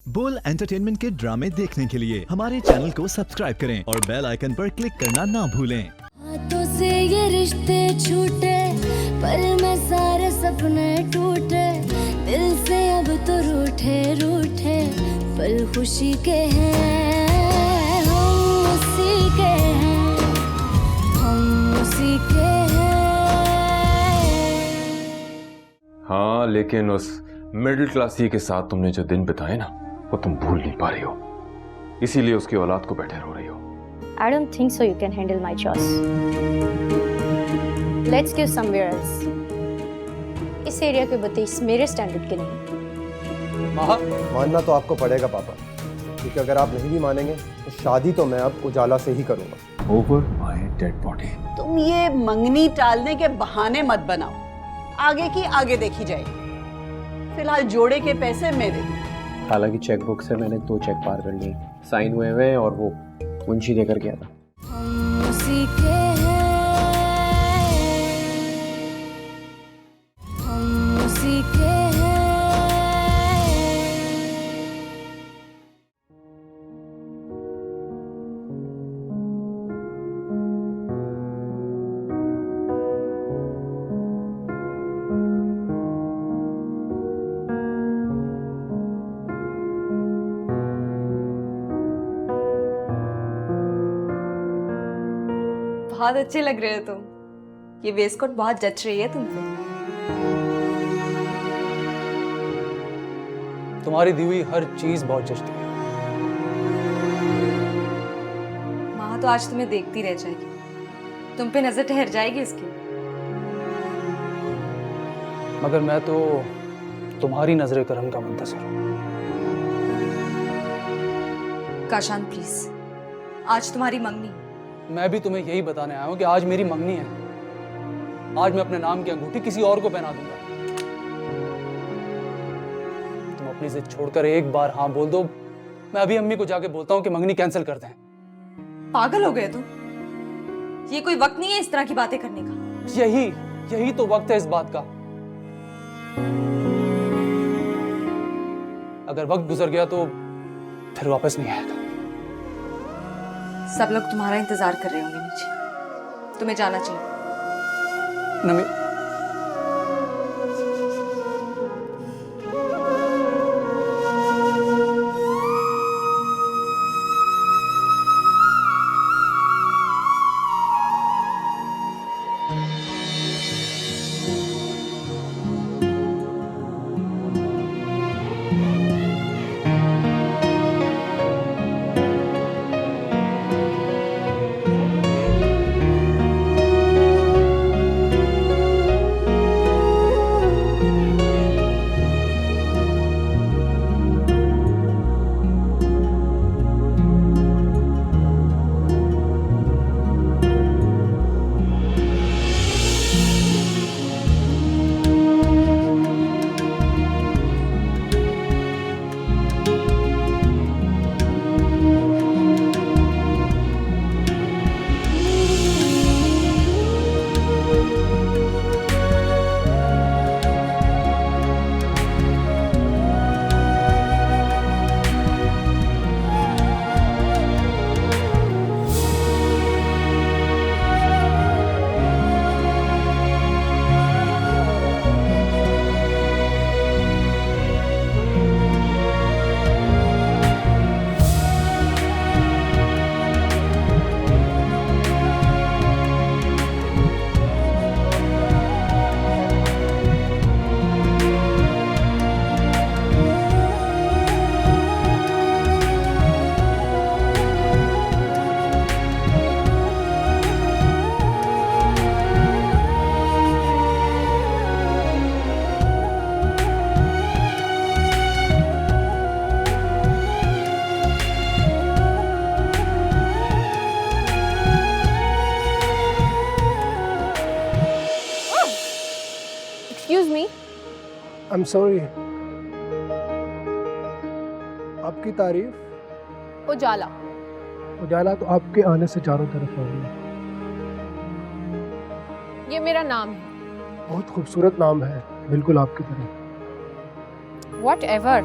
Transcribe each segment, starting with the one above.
बोल एंटरटेनमेंट के ड्रामे देखने के लिए हमारे चैनल को सब्सक्राइब करें और बेल आइकन पर क्लिक करना ना भूलें। हाथों से ये रिश्ते छूटे पर मैं सारे सपने टूटे, दिल से अब तो रूठे रूठे पल खुशी के हैं, हम उसी के हैं, हम उसी के हैं। हाँ, लेकिन उस मिडिल क्लासी के साथ तुमने जो दिन बिताए ना, वो तुम भूल नहीं पा रही हो, इसीलिए उसकी औलाद को बैठे रो रही हो। I don't think so you can handle my chores. Let's go somewhere else. इस एरिया के बत्तीस मेरे स्टैंडर्ड के नहीं। मानना तो आपको पड़ेगा पापा, क्योंकि अगर आप नहीं भी मानेंगे तो शादी तो मैं अब उजाला से ही करूंगा। Over my dead body. तुम ये मंगनी टालने के बहाने मत बनाओ, आगे की आगे देखी जाएगी। फिलहाल जोड़े के पैसे मेरे दो। हालांकि चेकबुक से मैंने 2 चेक पार कर लिए, साइन हुए हुए और वो मुंशी देकर गया था। हम उसी के हैं, हम उसी के हैं। बहुत अच्छे लग रहे हो तुम। ये वेस्टकोट बहुत जच रही है तुम पे। तुम्हारी दी हुई हर चीज बहुत जचती है। माँ तो आज तुम्हें देखती रह जाएगी, तुम पे नजर ठहर जाएगी उसकी। मगर मैं तो तुम्हारी नजर करम का मुंतजर हूं। काशान प्लीज, आज तुम्हारी मंगनी। मैं भी तुम्हें यही बताने आया हूं कि आज मेरी मंगनी है। आज मैं अपने नाम की अंगूठी किसी और को पहना दूंगा। तुम अपनी जिद छोड़कर एक बार हाँ बोल दो, मैं अभी अम्मी को जाके बोलता हूँ कि मंगनी कैंसिल कर दें। पागल हो गए तुम? ये कोई वक्त नहीं है इस तरह की बातें करने का। यही तो वक्त है इस बात का। अगर वक्त गुजर गया तो फिर वापस नहीं आएगा। सब लोग तुम्हारा इंतजार कर रहे होंगे नीचे, तुम्हें जाना चाहिए। नमी, Excuse me. I'm sorry. आपकी तारीफ? उजाला। उजाला तो आपके आने से चारों तरफ हो गई। ये मेरा नाम है। बहुत खूबसूरत नाम है, बिल्कुल आपकी तरह। Whatever.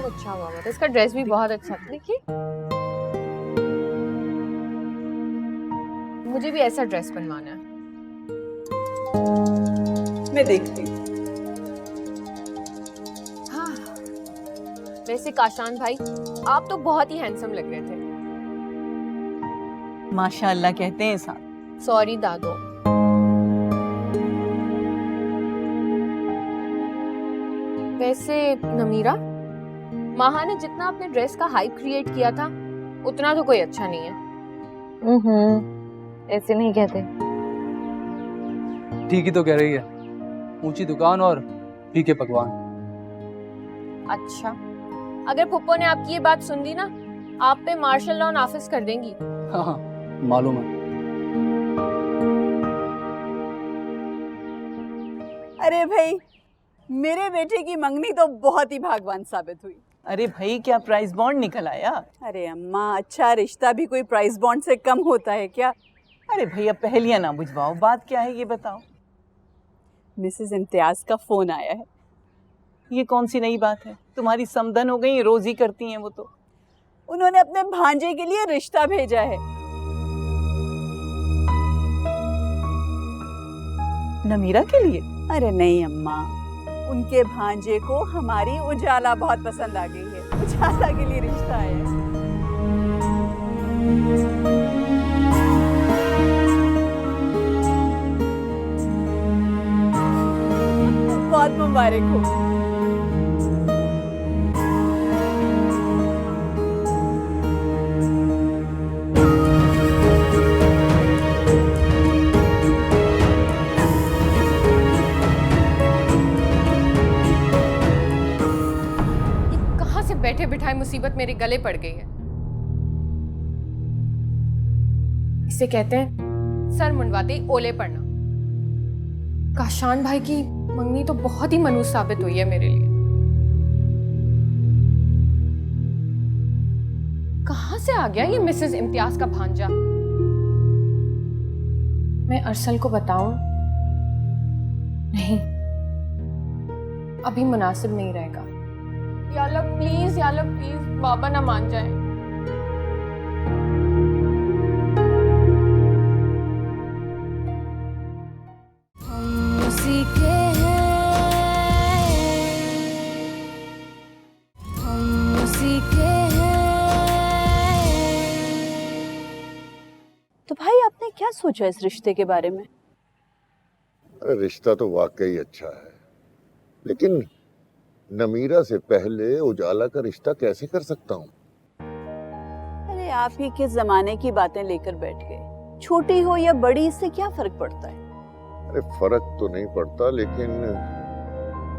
अच्छा हुआ था, इसका ड्रेस भी बहुत अच्छा था। देखिए मुझे भी ऐसा ड्रेस बनवाना है। मैं देखती हूँ। हाँ। वैसे काशान भाई आप तो बहुत ही हैंडसम लग रहे थे। माशाअल्लाह कहते हैं साहब। सॉरी दादो। वैसे नमीरा, माहा ने जितना अपने ड्रेस का हाइप क्रिएट किया था उतना तो कोई अच्छा नहीं है। ऐसे नहीं कहते। ठीक ही तो कह रही है, ऊंची दुकान और फीके पकवान। अच्छा, अगर पुप्पो ने आपकी ये बात सुन ली ना, आप पे मार्शल लॉ नाफिज कर देंगी। हाँ मालूम है। अरे भाई, मेरे बेटे की मंगनी तो बहुत ही भाग्यवान साबित हुई। अरे भाई, क्या प्राइस बॉन्ड निकल आया? अरे अम्मा, अच्छा रिश्ता भी कोई प्राइस बॉन्ड से कम होता है क्या? अरे भैया पहेलियां ना बुझवाओ, बात क्या है ये बताओ। मिसेस इम्तियाज का फोन आया है। ये कौन सी नई बात है? तुम्हारी समदन हो गई, रोज ही करती हैं वो तो। उन्होंने अपने भांजे के लिए रिश्ता भेजा है। नमीरा के लिए? अरे नहीं अम्मा, उनके भांजे को हमारी उजाला बहुत पसंद आ गई है। उजाला के लिए रिश्ता है। बहुत मुबारक हो। बैठे बिठाए मुसीबत मेरे गले पड़ गई है। इसे कहते हैं सर मुंडवाते ही ओले पड़ना। काशान भाई की मंगनी तो बहुत ही मनहूस साबित हुई है मेरे लिए। कहां से आ गया ये मिसेस इम्तियाज का भांजा? मैं अरसल को बताऊं? नहीं, अभी मुनासिब नहीं रहेगा। या अल्लाह प्लीज, या अल्लाह प्लीज, बाबा ना मान जाए। हम उसी के हैं, हम उसी के हैं। तो भाई आपने क्या सोचा इस रिश्ते के बारे में? अरे रिश्ता तो वाकई अच्छा है, लेकिन नमीरा से पहले उजाला का रिश्ता कैसे कर सकता हूँ? अरे आप ही के जमाने की बातें लेकर बैठ गए। छोटी हो या बड़ी, इससे क्या फर्क पड़ता है? अरे फर्क तो नहीं पड़ता,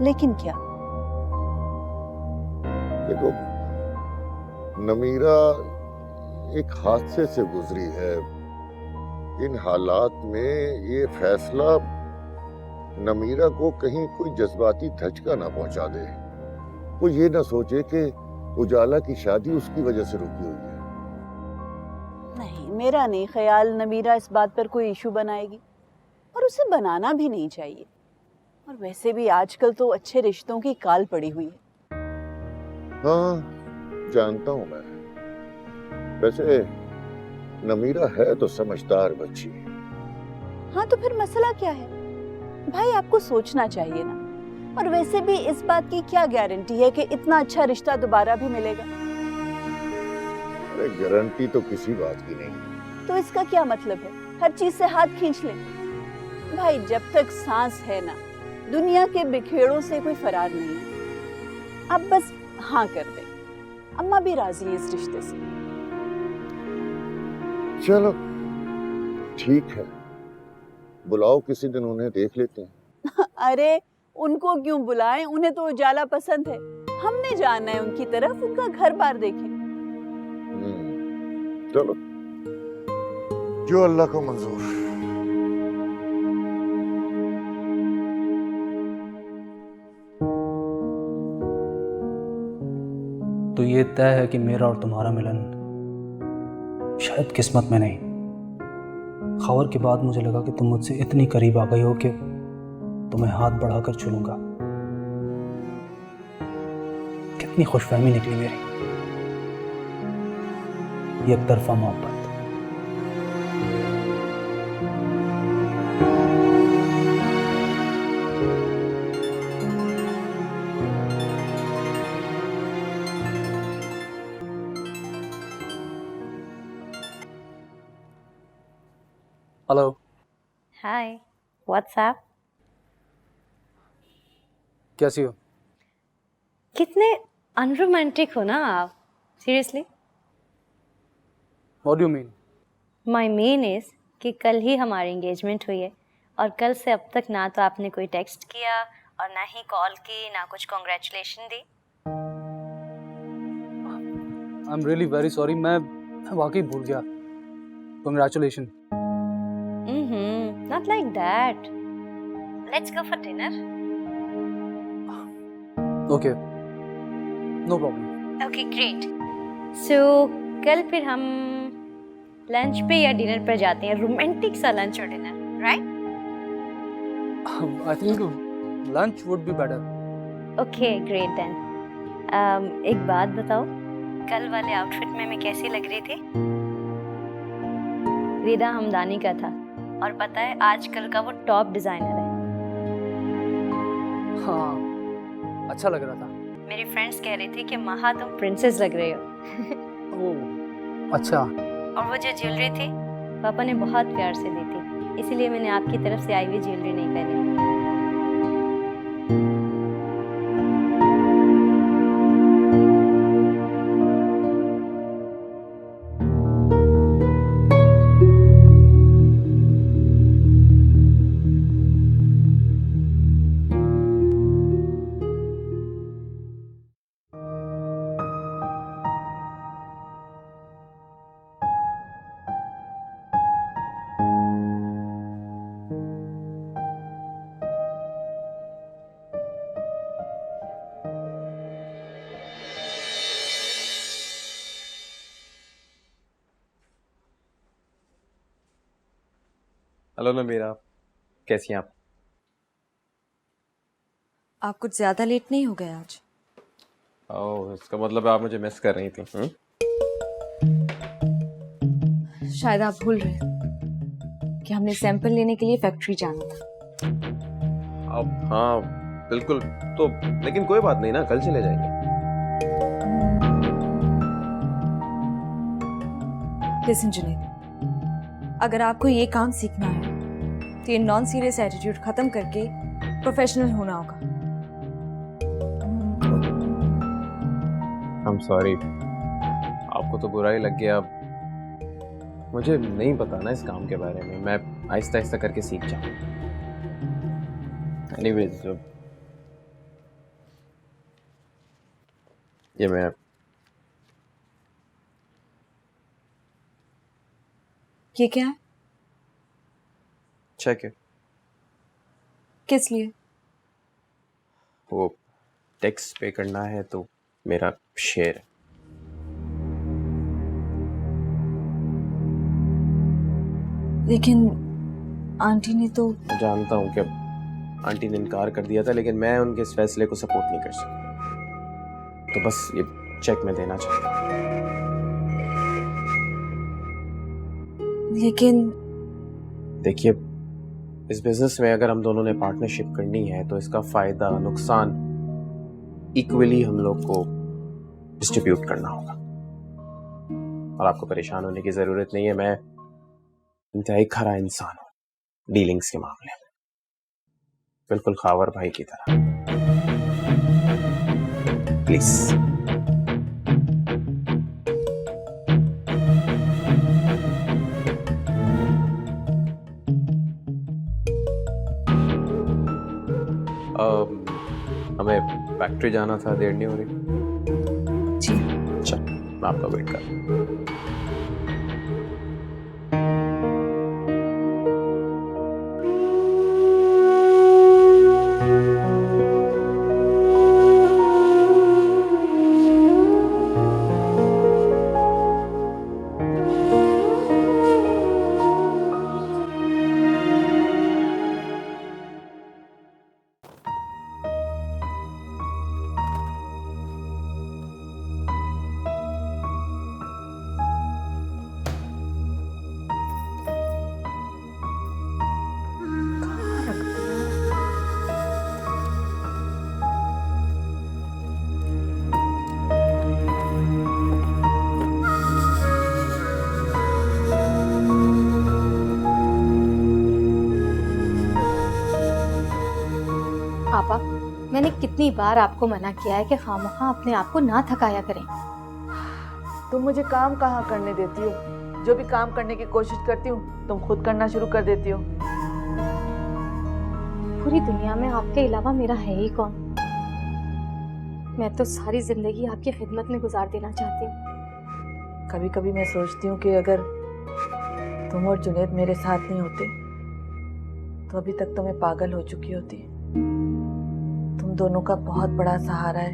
लेकिन क्या? देखो, नमीरा एक हादसे से गुजरी है। इन हालात में ये फैसला नमीरा को कहीं कोई जज्बाती धचका ना पहुंचा दे। वो ये ना सोचे कि उजाला की शादी उसकी वजह से रुकी हुई है। नहीं, मेरा नहीं ख्याल नमीरा इस बात पर कोई इशू बनाएगी, और उसे बनाना भी नहीं चाहिए। और वैसे भी आजकल तो अच्छे रिश्तों की काल पड़ी हुई है। हाँ, जानता हूं मैं। वैसे नमीरा है तो समझदार बच्ची। हाँ, तो फिर मसला क्या है भाई? आपको सोचना चाहिए ना। और वैसे भी इस बात की क्या गारंटी है कि इतना अच्छा रिश्ता दोबारा भी मिलेगा? अरे गारंटी तो किसी बात की नहीं। तो इसका क्या मतलब है हर चीज से हाथ खींच लें? भाई, जब तक सांस है ना, दुनिया के बिखेड़ों से कोई फरार नहीं है। आप बस हाँ कर दे। अम्मा भी राजी है इस रिश्ते से। चलो ठीक है, बुलाओ किसी दिन, उन्हें देख लेते हैं। अरे उनको क्यों बुलाएं? उन्हें तो उजाला पसंद है। हमने जाना है उनकी तरफ, उनका घर बार देखें। चलो, जो अल्लाह को मंजूर। तो ये तय है कि मेरा और तुम्हारा मिलन शायद किस्मत में नहीं। खबर के बाद मुझे लगा कि तुम मुझसे इतनी करीब आ गई हो कि तुम्हें हाथ बढ़ाकर छू लूंगा। कितनी खुशफहमी निकली मेरी, एक तरफा मोहब्बत। हेलो। हाय, व्हाट्सएप। कैसी हो? कितने अनरोमांटिक हो ना आप। Seriously? What do you mean? My mean is कि कल ही हमारी एंगेजमेंट हुई है और कल से अब तक ना तो आपने कोई टेक्स्ट किया और ना ही कॉल की, ना कुछ congratulation the. I am really very sorry, मैं वाकई भूल गया। Congratulation. Not like that. Let's go for dinner. Okay. No problem. Okay, great. So कल फिर हम लंच पे या डिनर पर जाते हैं, रोमांटिक सा लंच और dinner, right? I think lunch would be better. Okay, great then. एक बात बताओ, कल वाले आउटफिट में मैं कैसी लग रही थी? रिदा हमदानी का था और पता है आजकल का वो टॉप डिजाइनर है। हाँ, अच्छा लग रहा था। मेरी फ्रेंड्स कह रही थी कि महा तुम प्रिंसेस लग रही हो। ओह, अच्छा। और वो जो ज्वेलरी थी पापा ने बहुत प्यार से दी थी, इसीलिए मैंने आपकी तरफ से आई हुई ज्वेलरी नहीं पहनी। हेलो नमीरा, कैसी हैं आप? आप कुछ ज्यादा लेट नहीं हो गए आज? ओह, इसका मतलब आप मुझे मिस कर रही थी। शायद आप भूल रहे हैं कि हमने सैंपल लेने के लिए फैक्ट्री जाना था। अब हाँ बिल्कुल, तो लेकिन कोई बात नहीं ना, कल चले जाएंगे। लिसन जुनैद, अगर आपको ये काम सीखना है तो ये नॉन सीरियस एटीट्यूड खत्म करके प्रोफेशनल होना होगा। I'm sorry, आपको तो बुरा ही लग गया। मुझे नहीं पता ना इस काम के बारे में, मैं आहिस्ता आहिस्ता करके सीख जाऊँ। एनीवेज, ये मैं ये क्या है? चेक है, किस लिए? वो टैक्स पे करना है तो मेरा शेयर है। लेकिन आंटी ने तो। जानता हूँ कि आंटी ने इनकार कर दिया था, लेकिन मैं उनके इस फैसले को सपोर्ट नहीं कर सकता, तो बस ये चेक मैं देना चाहता हूँ। लेकिन देखिए, इस बिजनेस में अगर हम दोनों ने पार्टनरशिप करनी है तो इसका फायदा नुकसान इक्वली हम लोग को डिस्ट्रीब्यूट करना होगा। और आपको परेशान होने की जरूरत नहीं है, मैं इंतहाई खरा इंसान हूं डीलिंग्स के मामले में, बिल्कुल खावर भाई की तरह। प्लीज। हमें फैक्ट्री जाना था, देर नहीं हो रही? जी। अच्छा, मैं आपका वेट कर रहा हूं। पापा, मैंने कितनी बार आपको मना किया है कि खामखा अपने आप को ना थकाया करें। तुम मुझे काम कहाँ करने देती हो? जो भी काम करने की कोशिश करती हूँ तुम खुद करना शुरू कर देती हो। पूरी दुनिया में आपके अलावा मेरा है ही कौन? मैं तो सारी जिंदगी आपकी खिदमत में गुजार देना चाहती हूँ। कभी कभी मैं सोचती हूँ कि अगर तुम और जुनैद मेरे साथ नहीं होते तो अभी तक तो मैं पागल हो चुकी होती। तुम दोनों का बहुत बड़ा सहारा है,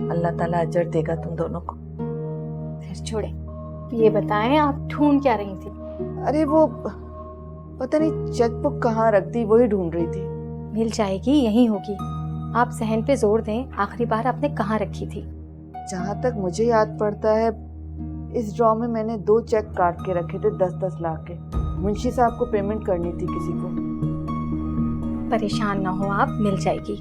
अल्लाह ताला अजर देगा तुम दोनों को। फिर छोड़े, ये बताएं आप ढूंढ क्या रही थी? अरे वो पता नहीं चेकबुक कहाँ रख दी, वही ढूंढ रही थी। मिल जाएगी, यहीं होगी। आप सहन पे जोर दें, आखिरी बार आपने कहाँ रखी थी? जहाँ तक मुझे याद पड़ता है इस ड्रॉ में मैंने 2 चेक काट के रखे थे 10-10 लाख के। मुंशी साहब को पेमेंट करनी थी किसी को। परेशान ना हो आप, मिल जाएगी।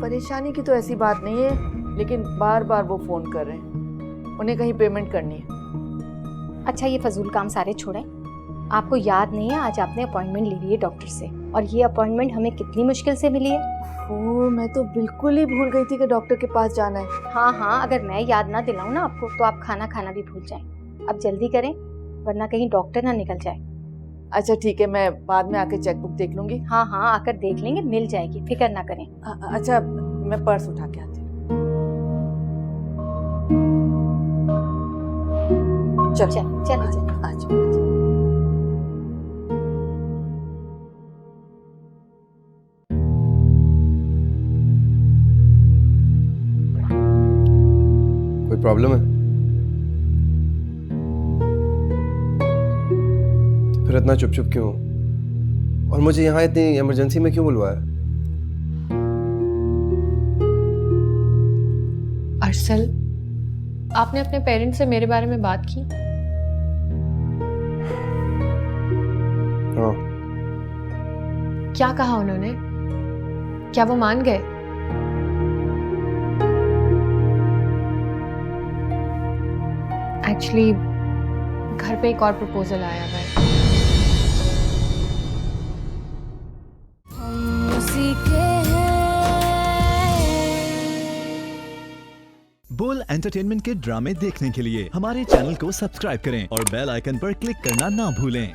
परेशानी की तो ऐसी बात नहीं है, लेकिन बार बार वो फोन कर रहे हैं, उन्हें कहीं पेमेंट करनी है। अच्छा, ये फजूल काम सारे छोड़ें। आपको याद नहीं है आज आपने अपॉइंटमेंट ली हुई है डॉक्टर से, और ये अपॉइंटमेंट हमें कितनी मुश्किल से मिली है। ओह, मैं तो बिल्कुल ही भूल गई थी कि डॉक्टर के पास जाना है। हाँ हाँ, अगर मैं याद ना दिलाऊं ना आपको तो आप खाना खाना भी भूल जाएं। अब जल्दी करें वरना कहीं डॉक्टर ना निकल जाए। अच्छा ठीक है, मैं बाद में आके चेकबुक देख लूंगी। हाँ हाँ, आकर देख लेंगे, मिल जाएगी, फिक्र ना करें। अच्छा, मैं पर्स उठा के आती हूँ। चल चल चल चल। कोई प्रॉब्लम है? फिर इतना चुप चुप क्यों? और मुझे यहाँ इतनी इमरजेंसी में क्यों बुलवाया? अरसल, आपने अपने पेरेंट्स से मेरे बारे में बात की? हाँ। क्या कहा उन्होंने? क्या वो मान गए? एक्चुअली घर पे एक और प्रपोजल आया हुआ है। बोल एंटरटेनमेंट के ड्रामे देखने के लिए हमारे चैनल को सब्सक्राइब करें और बेल आइकन पर क्लिक करना ना भूलें।